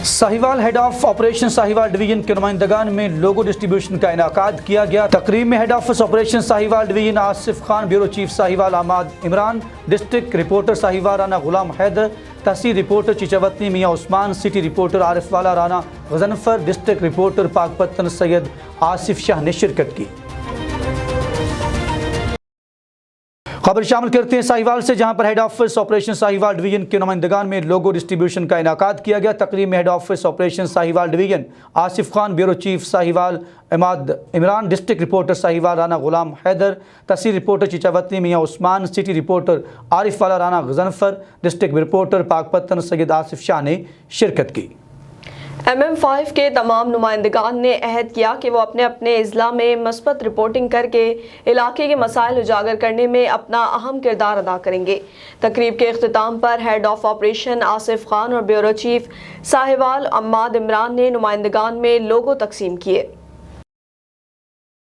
Sahiwal head of operation Sahiwal division के नुमाइंदगान में लोगो distribution का इनाकाद किया गया। तकरीब में head office operation Sahiwal division Asif Khan, bureau chief Sahiwal Ahmad Imran, district reporter Sahiwal Rana Ghulam Haider, tehsil reporter Chichawatni Mian Usman, city reporter Arifwala Rana Ghazanfar, district reporter Pakpattan Syed Asif Shah ने शिरकत की। खबर शामिल करते हैं साहिवाल से, जहां पर head office operation Sahiwal division के नुमाइंदगान में लोगो डिस्ट्रीब्यूशन का इनाकाद किया गया। तकरीब में head office operation Sahiwal division Asif Khan, bureau chief Sahiwal Ahmad Imran, district reporter Sahiwal Rana Ghulam Haider, tehsil reporter Chichawatni Mian Usman, city reporter Arifwala Rana Ghazanfar, district reporter Pakpattan Syed Asif Shah ने शिरकत की। MM5 के तमाम नुमाइंदगान ने अहद किया कि वो अपने अपने अजला में मस्बत रिपोर्टिंग करके इलाके के मसाइल उजागर करने में अपना अहम किरदार अदा करेंगे। तकरीब के इख्तिताम पर head of operation Asif Khan और ब्यूरो चीफ साहिवाल अहमद इमरान ने नुमाइंदगान में लोगो तकसीम किए।